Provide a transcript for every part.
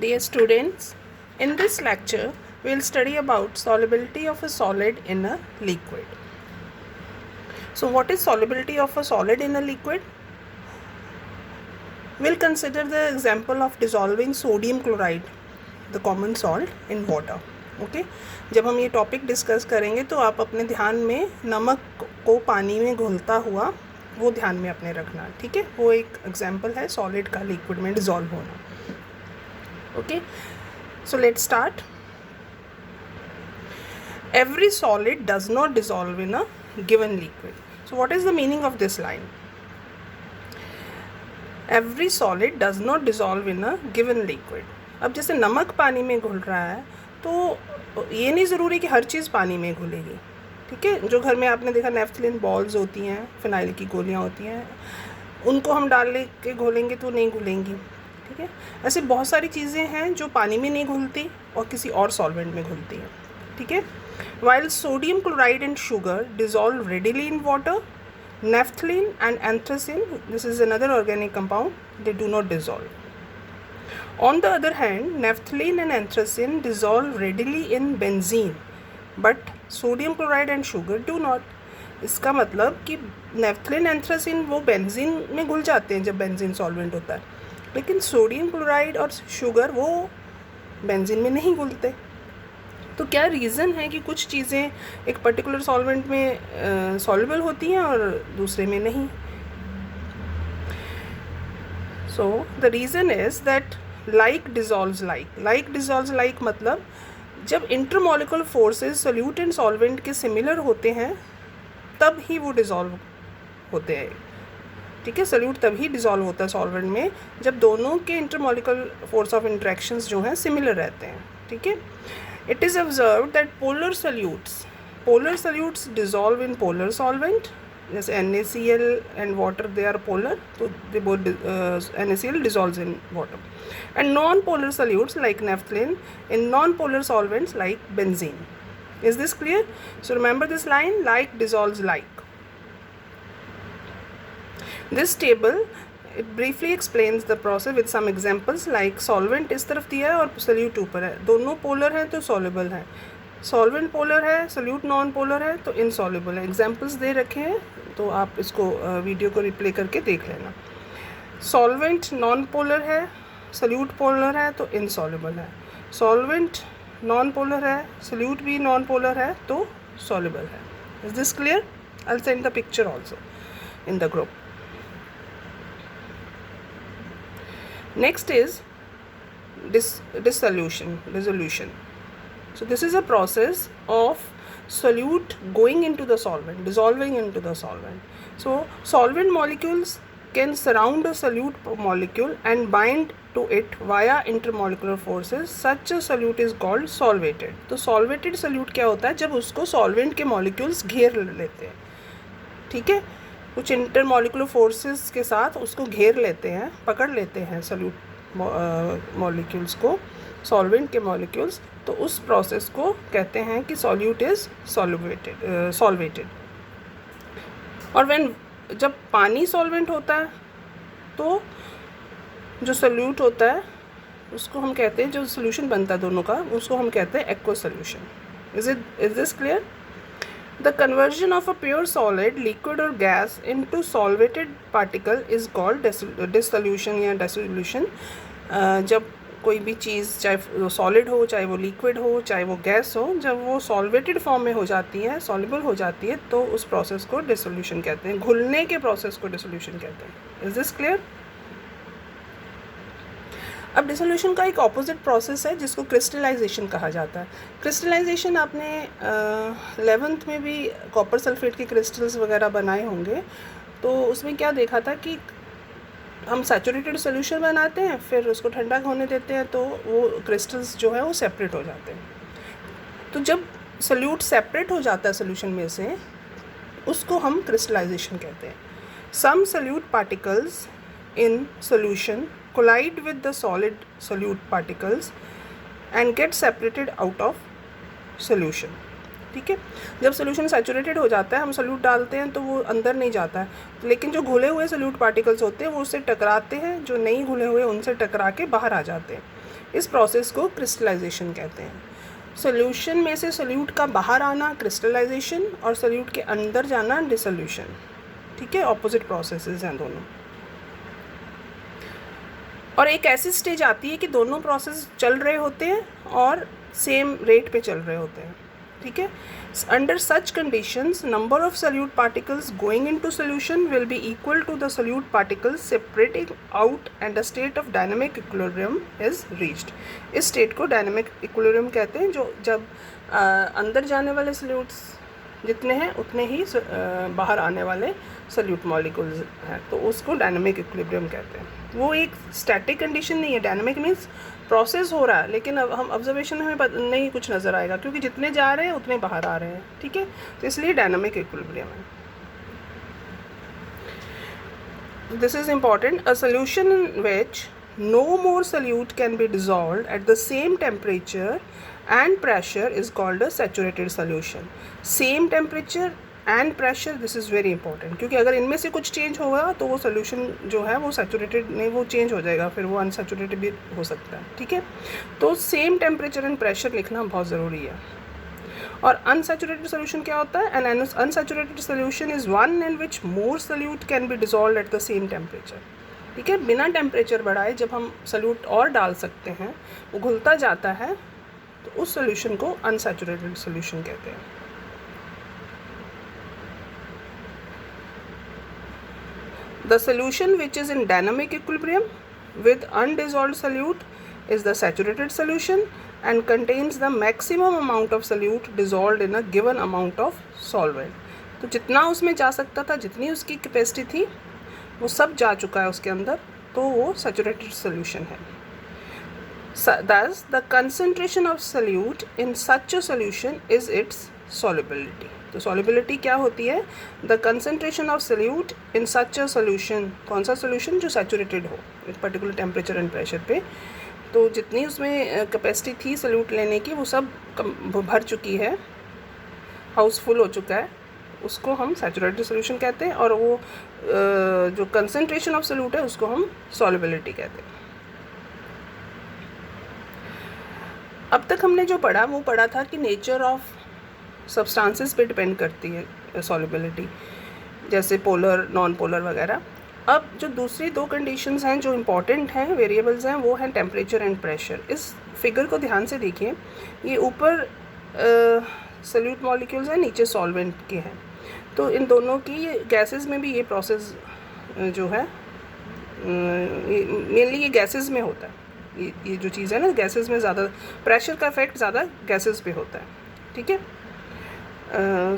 Dear students, in this lecture we will study about solubility of a solid in a liquid. So what is solubility of a solid in a liquid? We will consider the example of dissolving sodium chloride, the common salt, in water. Okay जब हम ये topic discuss करेंगे तो आप अपने ध्यान में नमक को पानी में घुलता हुआ वो ध्यान में अपने रखना, ठीक है. वो एक एग्जांपल है सॉलिड का लिक्विड में डिसॉल्व होना. Okay, so let's start. Every solid does not dissolve in a given liquid. So what is the meaning of this line? Every solid does not dissolve in a given liquid. अब जैसे नमक पानी में घुल रहा है तो ये नहीं ज़रूरी कि हर चीज़ पानी में घुलेगी, ठीक है. जो घर में आपने देखा नेफ्थलीन बॉल्स होती हैं, फिनाइल की गोलियाँ होती हैं, उनको हम डाल के घोलेंगे तो नहीं घुलेंगी, ठीक है. ऐसे बहुत सारी चीज़ें हैं जो पानी में नहीं घुलती और किसी और सॉल्वेंट में घुलती हैं, ठीक है. While sodium chloride and sugar dissolve readily in water, naphthalene and anthracene, this is another organic compound, they do not dissolve. On the other hand naphthalene and anthracene dissolve readily in benzene, but sodium chloride and sugar do not. इसका मतलब कि naphthalene anthracene वो benzene में घुल जाते हैं जब benzene solvent होता है, लेकिन सोडियम क्लोराइड और शुगर वो बेंजीन में नहीं घुलते. तो क्या रीज़न है कि कुछ चीज़ें एक पर्टिकुलर सॉल्वेंट में सॉल्युबल होती हैं और दूसरे में नहीं? So the reason is that like dissolves like. Like dissolves like मतलब जब intermolecular forces solute and solvent के सिमिलर होते हैं तब ही वो डिजॉल्व होते हैं, ठीक है. सोल्यूट तभी डिज़ोल्व होता है सॉल्वेंट में जब दोनों के इंटरमॉलिक्यूलर फोर्स ऑफ इंट्रैक्शंस जो हैं सिमिलर रहते हैं, ठीक है. It is observed that polar solutes dissolve in polar solvent, जैसे NaCl and water they are polar, तो they both NaCl dissolves in water. And non polar solutes like naphthalene in non polar solvents like benzene. Is this clear? So remember this line, like dissolves like. This table it briefly explains the process with some examples like solvent इस तरफ दिया है और solute ऊपर है, दोनों polar हैं तो soluble है. solvent पोलर है, solute नॉन पोलर है तो insoluble है. एग्जाम्पल्स दे रखे हैं तो आप इसको वीडियो को रिप्ले करके देख लेना. solvent नॉन पोलर है, solute पोलर है तो insoluble है. solvent नॉन पोलर है, solute भी नॉन पोलर है तो soluble है. Is this clear? I'll send the picture also in the group. Next is dissolution. So this is a process of solute going into the solvent, dissolving into the solvent. So solvent molecules can surround a solute molecule and bind to it via intermolecular forces. Such a solute is called solvated. तो solvated solute क्या होता है? जब उसको solvent के molecules घेर लेते हैं, ठीक है. कुछ इंटरमॉलिक्यूलर फोर्सेस के साथ उसको घेर लेते हैं, पकड़ लेते हैं सोल्यूट मॉलिक्यूल्स को, सॉल्वेंट के मॉलिक्यूल्स, तो उस प्रोसेस को कहते हैं कि सॉल्यूट इज़ सॉल्वेटेड. और जब पानी सॉल्वेंट होता है तो जो सोल्यूट होता है उसको हम कहते हैं, जो सोल्यूशन बनता है दोनों का, उसको हम कहते हैं aqueous solution. Is this clear? The conversion of a pure solid, liquid or gas into solvated particle is called dissolution या dissolution. जब कोई भी चीज़ चाहे वो सॉलिड हो, चाहे वो लिक्विड हो, चाहे वो गैस हो, जब वो सॉल्वेटेड फॉर्म में हो जाती है, सॉल्युबल हो जाती है, तो उस प्रोसेस को डिसोल्यूशन कहते हैं. घुलने के प्रोसेस को डिसोल्यूशन कहते हैं. Is this clear? अब डिसोल्यूशन का एक ऑपोजिट प्रोसेस है जिसको क्रिस्टलाइजेशन कहा जाता है. क्रिस्टलाइजेशन आपने 11th में भी कॉपर सल्फेट के क्रिस्टल्स वगैरह बनाए होंगे, तो उसमें क्या देखा था कि हम सैचुरेटेड सोल्यूशन बनाते हैं, फिर उसको ठंडा होने देते हैं तो वो क्रिस्टल्स जो है वो सेपरेट हो जाते हैं. तो जब सोल्यूट सेपरेट हो जाता है सोल्यूशन में से, उसको हम क्रिस्टलाइजेशन कहते हैं. Some solute particles in solution collide with the solid solute particles and get separated out of solution, ठीक है. जब सोल्यूशन सैचुरेटेड हो जाता है, हम सोल्यूट डालते हैं तो वो अंदर नहीं जाता है, लेकिन जो घुले हुए सोल्यूट पार्टिकल्स होते हैं वो उससे टकराते हैं, जो नहीं घुले हुए उनसे टकरा के बाहर आ जाते हैं. इस प्रोसेस को क्रिस्टलाइजेशन कहते हैं। सॉल्यूशन में से सोल्यूट का बाहर आना क्रिस्टलाइजेशन और सोल्यूट के अंदर जाना डिसोल्यूशन। ठीक है, ऑपोजिट प्रोसेसेस हैं दोनों। और एक ऐसी स्टेज आती है कि दोनों प्रोसेस चल रहे होते हैं और सेम रेट पे चल रहे होते हैं। ठीक है, under such conditions number of solute particles going into solution will be equal to the solute particles separating out and the state of dynamic equilibrium is reached. इस स्टेट को डायनामिक इक्विलिब्रियम कहते हैं, जो जब अंदर जाने वाले सोल्यूट्स जितने हैं उतने ही बाहर आने वाले सोल्यूट मॉलिक्यूल्स हैं, तो उसको डायनामिक इक्विलिब्रियम कहते हैं। वो एक स्टैटिक कंडीशन नहीं है। डायनामिक मीन्स प्रोसेस हो रहा है, लेकिन अब हम ऑब्जर्वेशन में हमें नहीं कुछ नज़र आएगा, क्योंकि जितने जा रहे हैं उतने बाहर आ रहे हैं। ठीक है, तो इसलिए डायनामिक इक्विलिब्रियम है। This is important. A solution in which no more solute can be dissolved at the same temperature and pressure is called a saturated solution. Same temperature and pressure, this is very important, क्योंकि अगर इनमें से कुछ change होगा तो वो solution जो है वो सैचुरेटेड नहीं, वो चेंज हो जाएगा, फिर वो अनसैचुरेटेड भी हो सकता है। ठीक है, तो सेम टेम्परेचर एंड प्रेशर लिखना बहुत ज़रूरी है। और अनसैचुरेटेड सोल्यूशन क्या होता है? N unsaturated solution is one in which more solute can be dissolve at the same temperature. ठीक है, बिना टेम्परेचर बढ़ाए जब हम सोल्यूट और डाल सकते हैं, वो घुलता जाता है, तो उस सोल्यूशन को अनसैचुरेटेड सोल्यूशन कहते हैं। The solution which is in dynamic equilibrium with undissolved solute is the saturated solution and contains the maximum amount of solute dissolved in a given amount of solvent. तो जितना उसमें जा सकता था, जितनी उसकी कैपेसिटी थी, वो सब जा चुका है उसके अंदर, तो वो सैचुरेटेड सोल्यूशन है। Thus, the concentration of solute in such a solution is its solubility. तो solubility क्या होती है? The concentration of solute in such a solution, कौन सा solution? जो saturated हो एक particular temperature and pressure पे, तो जितनी उसमें कैपेसिटी थी सोल्यूट लेने की, वो सब भर चुकी है, हाउसफुल हो चुका है, उसको हम सैचुरेटेड सोल्यूशन कहते हैं। और वो जो कंसंट्रेशन ऑफ सोल्यूट है उसको हम सॉल्युबिलिटी कहते हैं। अब तक हमने जो पढ़ा वो पढ़ा था कि नेचर ऑफ सब्सटेंसेस पे डिपेंड करती है सॉल्युबिलिटी, जैसे पोलर, नॉन पोलर वगैरह। अब जो दूसरी दो कंडीशंस हैं जो इम्पॉर्टेंट हैं, वेरिएबल्स हैं, वो हैं टेम्परेचर एंड प्रेशर। इस फिगर को ध्यान से देखिए, ये ऊपर सोल्यूट मॉलिक्यूल्स हैं, नीचे सॉल्वेंट के हैं। तो इन दोनों की गैसेस में भी ये प्रोसेस जो है, मेनली ये गैसेस में होता है। ये जो चीज़ है ना, गैसेस में ज़्यादा प्रेशर का इफेक्ट ज़्यादा गैसेस पे होता है। ठीक है,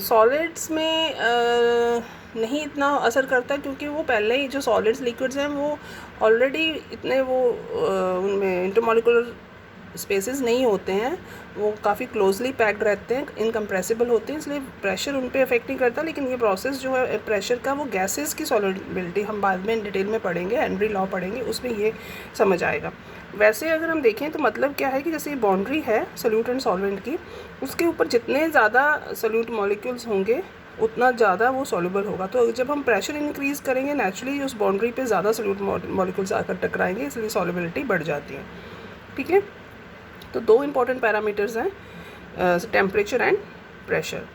सॉलिड्स में नहीं इतना असर करता, क्योंकि वो पहले ही जो सॉलिड्स लिक्विड्स हैं वो ऑलरेडी इतने वो उनमें इंटरमॉलिक्यूलर स्पेसेस नहीं होते हैं, वो काफ़ी क्लोजली पैक्ड रहते हैं, इनकम्प्रेसिबल होते हैं, इसलिए प्रेशर उन पे अफेक्ट नहीं करता। लेकिन ये प्रोसेस जो है प्रेशर का, वो गैसेस की सॉलिबिलिटी हम बाद में डिटेल में पढ़ेंगे, हेनरी लॉ पढ़ेंगे, उसमें ये समझ आएगा। वैसे अगर हम देखें तो मतलब क्या है कि जैसे ये बाउंड्री है सोल्यूट एंड सॉल्वेंट की, उसके ऊपर जितने ज़्यादा सोल्यूट मॉलिक्यूल्स होंगे उतना ज़्यादा वो सॉल्युबल होगा। तो जब हम प्रेशर इंक्रीज़ करेंगे, नेचुरली उस बाउंड्री पे ज़्यादा सोल्यूट मॉलिक्यूल्स आकर टकराएंगे, इसलिए सॉल्युबिलिटी बढ़ जाती है। ठीक है, तो दो इंपॉर्टेंट पैरामीटर्स हैं, टेम्परेचर एंड प्रेशर।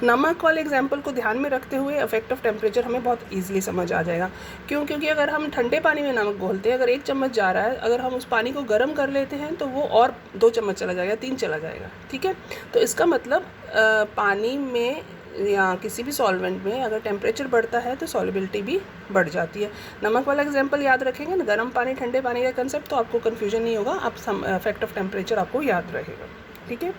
नमक वाले एग्जाम्पल को ध्यान में रखते हुए इफेक्ट ऑफ टेम्परेचर हमें बहुत इजीली समझ आ जाएगा। क्यों? क्योंकि अगर हम ठंडे पानी में नमक घोलते हैं, अगर 1 चम्मच जा रहा है, अगर हम उस पानी को गर्म कर लेते हैं तो वो और 2 चम्मच चला जाएगा, 3 चला जाएगा। ठीक है, तो इसका मतलब पानी में या किसी भी सॉल्वेंट में अगर टेम्परेचर बढ़ता है तो सॉल्युबिलिटी भी बढ़ जाती है। नमक वाला एग्जांपल याद रखेंगे ना, गर्म पानी ठंडे पानी का कंसेप्ट, तो आपको कन्फ्यूजन नहीं होगा, आप इफेक्ट ऑफ टेम्परेचर आपको याद रहेगा। ठीक है,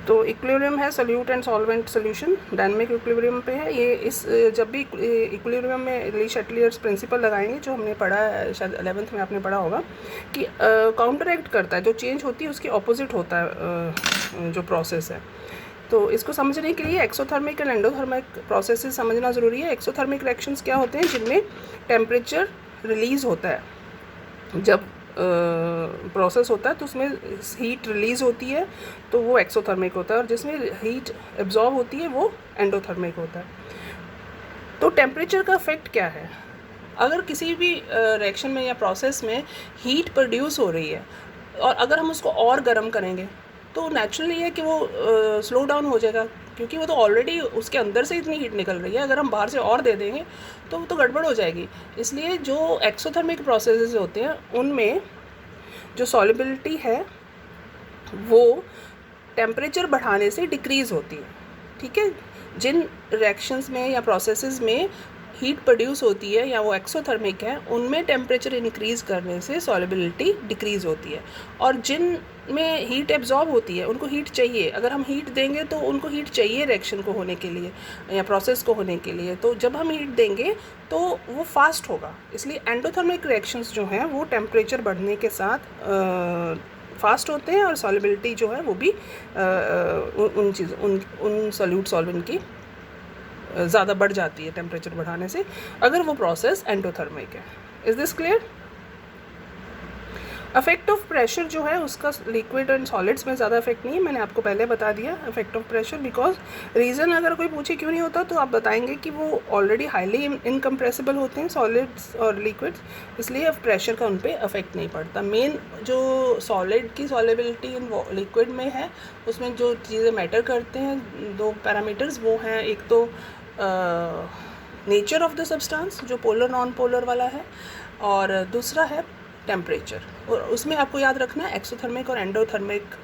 तो इक्विलिब्रियम है solute and solvent solution, dynamic equilibrium पे है ये। इस जब भी इक्विलिब्रियम में ली शैटलियर्स प्रिंसिपल लगाएंगे, जो हमने पढ़ा है, शायद 11th में आपने पढ़ा होगा, कि काउंटर एक्ट करता है, जो चेंज होती है उसके ऑपोजिट होता है जो प्रोसेस है। तो इसको समझने के लिए एक्सोथर्मिक एंड एंडोथर्मिक प्रोसेसेस समझना ज़रूरी है। एक्सोथर्मिक रिएक्शंस क्या होते हैं? जिनमें टेम्परेचर रिलीज़ होता है। जब प्रोसेस होता है तो उसमें हीट रिलीज़ होती है, तो वो एक्सोथर्मिक होता है, और जिसमें हीट एब्जॉर्ब होती है वो एंडोथर्मिक होता है। तो टेम्परेचर का इफेक्ट क्या है? अगर किसी भी रिएक्शन में या प्रोसेस में हीट प्रोड्यूस हो रही है और अगर हम उसको और गर्म करेंगे तो नेचुरली है कि वो स्लो डाउन हो जाएगा, क्योंकि वो तो ऑलरेडी उसके अंदर से इतनी हीट निकल रही है। अगर हम बाहर से और दे देंगे तो वो तो गड़बड़ हो जाएगी। इसलिए जो एक्सोथर्मिक प्रोसेसेस होते हैं उनमें जो सॉल्युबिलिटी है वो टेम्परेचर बढ़ाने से डिक्रीज़ होती है। ठीक है, जिन रिएक्शंस में या प्रोसेसेस में हीट प्रोड्यूस होती है या वो एक्सोथर्मिक है उनमें टेम्परेचर इंक्रीज़ करने से सॉल्युबिलिटी डिक्रीज़ होती है, और जिन में हीट एब्जॉर्ब होती है उनको हीट चाहिए। अगर हम हीट देंगे तो उनको हीट चाहिए रिएक्शन को होने के लिए या प्रोसेस को होने के लिए, तो जब हम हीट देंगे तो वो फास्ट होगा। इसलिए एंडोथर्मिक रिएक्शंस जो हैं वो टेम्परेचर बढ़ने के साथ फास्ट होते हैं और सॉल्युबिलिटी जो है वो भी उन सॉल्यूट सॉल्वेंट की ज़्यादा बढ़ जाती है टेम्परेचर बढ़ाने से, अगर वो प्रोसेस एंडोथर्मिक है। Is this clear? Affect of pressure जो है उसका लिक्विड एंड सॉलिड्स में ज़्यादा इफेक्ट नहीं है, मैंने आपको पहले बता दिया effect of pressure. Because reason अगर कोई पूछे क्यों नहीं होता तो आप बताएंगे कि वो ऑलरेडी हाईली इनकम्प्रेसिबल होते हैं सॉलिड्स और लिक्विड्स, इसलिए अब प्रेशर का उन पर अफेक्ट नहीं पड़ता। मेन जो सॉलिड की सॉल्युबिलिटी इन लिक्विड में है उसमें जो चीज़ें मैटर करते हैं, दो पैरामीटर्स, वो हैं एक तो नेचर ऑफ द सब्सटेंस जो पोलर नॉन पोलर वाला है, और दूसरा है टेम्परेचर। और उसमें आपको याद रखना है एक्सोथर्मिक और एंडोथर्मिक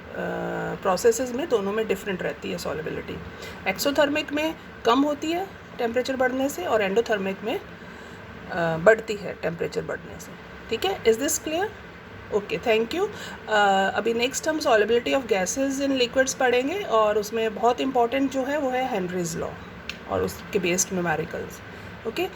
प्रोसेसेस में दोनों में डिफरेंट रहती है सॉल्युबिलिटी। एक्सोथर्मिक में कम होती है टेम्परेचर बढ़ने से और एंडोथर्मिक में बढ़ती है टेम्परेचर बढ़ने से। ठीक है, is this clear? Okay, thank you. अभी नेक्स्ट हम solubility of gases in liquids पढ़ेंगे, और उसमें बहुत इंपॉर्टेंट जो है वो है हेनरीज लॉ और उसके बेस्ड न्यूमेरिकल्स। ओके,